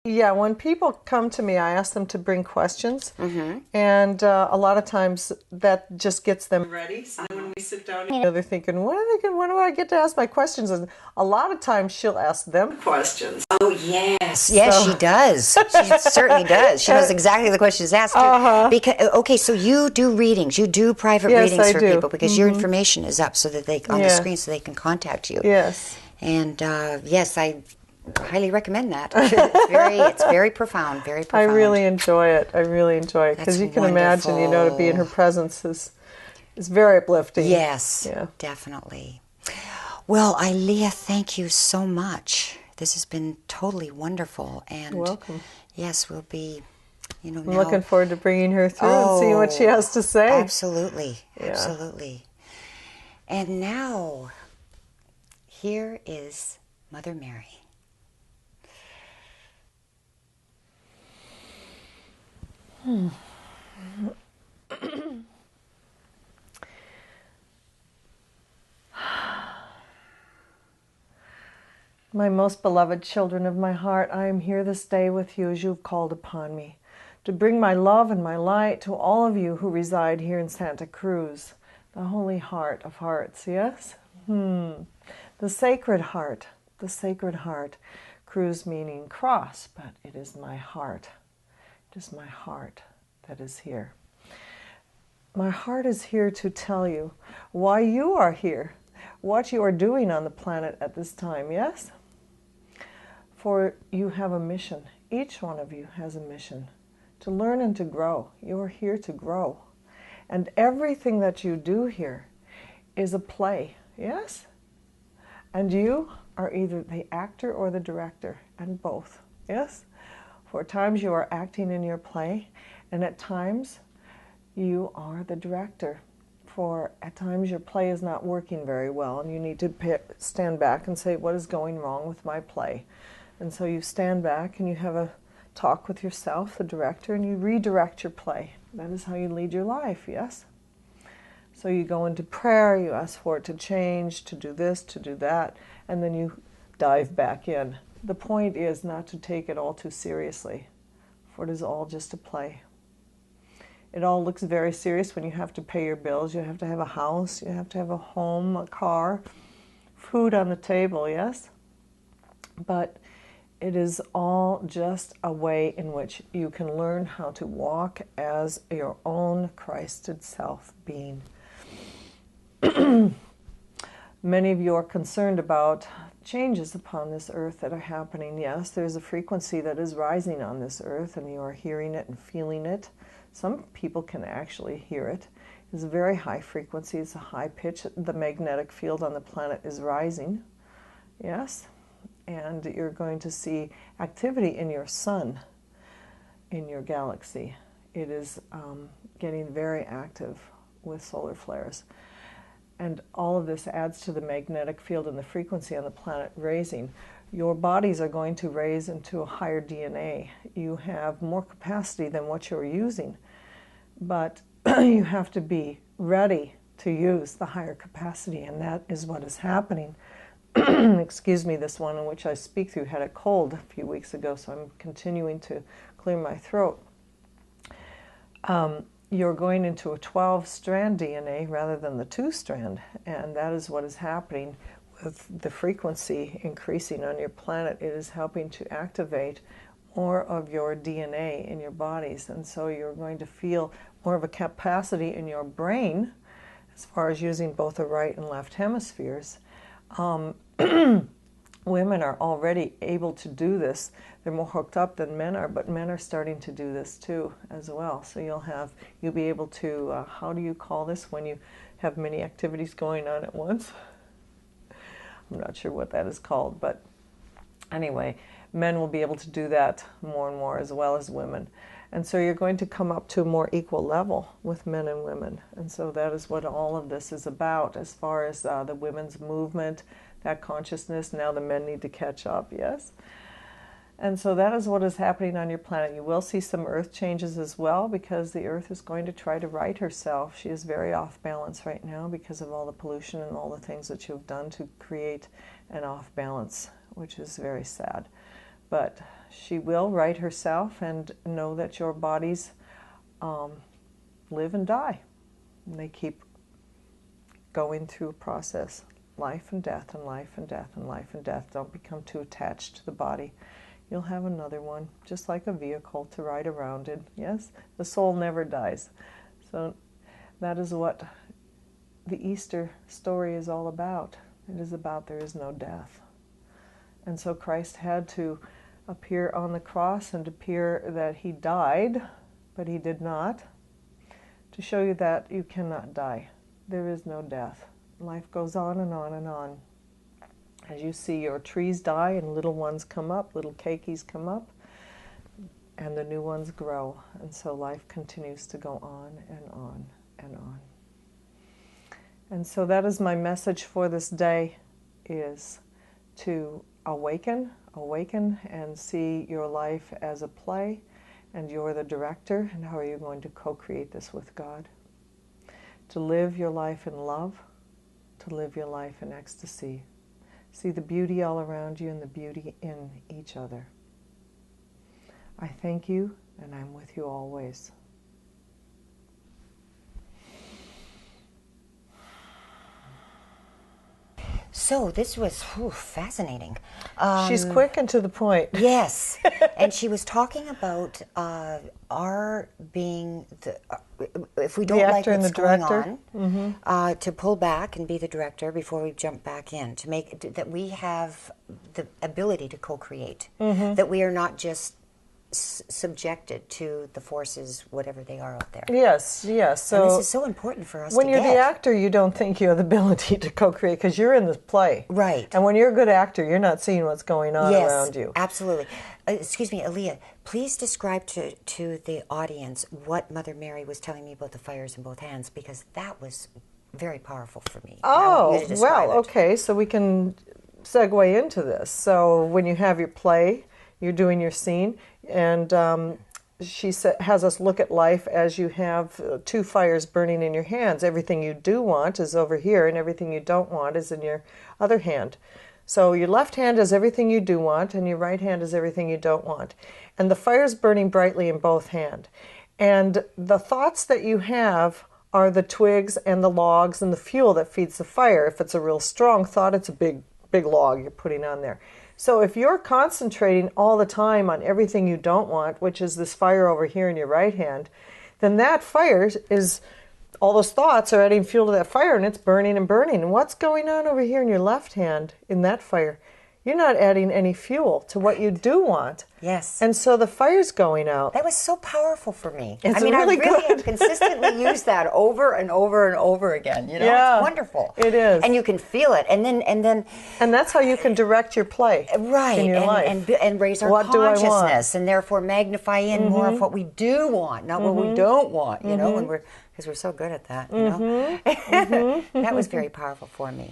Yeah, when people come to me, I ask them to bring questions, Mm-hmm. and a lot of times that just gets them ready. So then when we sit down, they're thinking, "What are they? When do I get to ask my questions?" And a lot of times she'll ask them questions. Oh, yes. Yes, So, she does. She certainly does. She knows exactly the questions asked. Because okay, so you do readings. You do private yes, readings I for do. people because your information is up so that they on the Yeah. screen so they can contact you. Yes. And yes, I highly recommend that. It's very profound, very I profound. really enjoy it. I really enjoy it because That's you can imagine, to be in her wonderful. presence is very uplifting. Yes, Yeah. definitely. Well, Ileah, thank you so much. This has been totally wonderful. And You're welcome. yes, we'll be, I'm now. looking forward to bringing her through and seeing what she has to say. Absolutely, Yeah. absolutely. And now, here is Mother Mary. My most beloved children of my heart, I am here this day with you as you have called upon me, to bring my love and my light to all of you who reside here in Santa Cruz, the Holy Heart of Hearts, yes? The Sacred Heart, the Sacred Heart. Cruz meaning cross, but it is my heart. It is my heart that is here. My heart is here to tell you why you are here, what you are doing on the planet at this time, yes? For you have a mission. Each one of you has a mission to learn and to grow. You are here to grow. And everything that you do here is a play, yes? And you are either the actor or the director, and both, yes? For at times you are acting in your play, and at times you are the director. For at times your play is not working very well, and you need to stand back and say, what is going wrong with my play? And so you stand back and you have a talk with yourself, the director, and you redirect your play. That is how you lead your life, yes? So you go into prayer, you ask for it to change, to do this, to do that, and then you dive back in. The point is not to take it all too seriously, for it is all just a play. It all looks very serious when you have to pay your bills. You have to have a house, you have to have a home, a car, food on the table, yes? But it is all just a way in which you can learn how to walk as your own Christed self being. Many of you are concerned about changes upon this earth that are happening. Yes, there's a frequency that is rising on this earth, and you are hearing it and feeling it. Some people can actually hear it. It's a very high frequency. It's a high pitch. The magnetic field on the planet is rising. Yes, and you're going to see activity in your sun, in your galaxy. It is getting very active with solar flares. And all of this adds to the magnetic field and the frequency on the planet raising. Your bodies are going to raise into a higher DNA. You have more capacity than what you're using, but you have to be ready to use the higher capacity, and that is what is happening. Excuse me, this one in which I speak through had a cold a few weeks ago, so I'm continuing to clear my throat. You're going into a 12-strand DNA rather than the 2-strand, and that is what is happening with the frequency increasing on your planet. It is helping to activate more of your DNA in your bodies, and so you're going to feel more of a capacity in your brain as far as using both the right and left hemispheres. Women are already able to do this. They're more hooked up than men are, but men are starting to do this too as well. So you'll be able to, how do you call this when you have many activities going on at once? I'm not sure what that is called, but anyway, men will be able to do that more and more as well as women. And so you're going to come up to a more equal level with men and women. And so that is what all of this is about as far as the women's movement, that consciousness. Now the men need to catch up, yes? And so that is what is happening on your planet. You will see some earth changes as well, because the earth is going to try to right herself. She is very off balance right now because of all the pollution and all the things that you've done to create an off balance, which is very sad. But she will right herself, and know that your bodies live and die. And they keep going through a process, life and death and life and death and life and death. Don't become too attached to the body. You'll have another one, just like a vehicle to ride around in. Yes, the soul never dies. So that is what the Easter story is all about. It is about there is no death. And so Christ had to appear on the cross and appear that he died, but he did not, to show you that you cannot die. There is no death. Life goes on and on and on. As you see your trees die and little ones come up, little keikis come up, and the new ones grow. And so life continues to go on and on and on. And so that is my message for this day, is to awaken and see your life as a play, and you're the director, and how are you going to co-create this with God? To live your life in love, to live your life in ecstasy. See the beauty all around you and the beauty in each other. I thank you, and I'm with you always. So this was fascinating. She's quick and to the point. Yes, and she was talking about our being the if we don't like what's going on, to pull back and be the director before we jump back in, to make that we have the ability to co-create, that we are not just subjected to the forces, whatever they are out there. Yes, yes. So and this is so important for us. When you're the actor, you don't think you have the ability to co-create because you're in the play, right? And when you're a good actor, you're not seeing what's going on around you. Absolutely. Excuse me, Ileah. Please describe to the audience what Mother Mary was telling me about the fires in both hands, because that was very powerful for me. Oh, well, okay. So we can segue into this. So when you have your play, you're doing your scene, and she has us look at life as you have two fires burning in your hands. Everything you do want is over here, and everything you don't want is in your other hand. So your left hand is everything you do want, and your right hand is everything you don't want. And the fire's burning brightly in both hands. And the thoughts that you have are the twigs and the logs and the fuel that feeds the fire. If it's a real strong thought, it's a big log you're putting on there. So if you're concentrating all the time on everything you don't want, which is this fire over here in your right hand, then that fire is, all those thoughts are adding fuel to that fire, and it's burning and burning. And what's going on over here in your left hand in that fire? You're not adding any fuel to what you do want. Yes. And so the fire's going out. That was so powerful for me. It's I mean, really I really good. have consistently used that over and over and over again. You know, Yeah, it's wonderful. it is. And you can feel it. And that's how you can direct your play. Right. In your life. And raise our What do I want? consciousness, and therefore magnify in more of what we do want, not what we don't want, you know, because we're so good at that, you know. That was very powerful for me.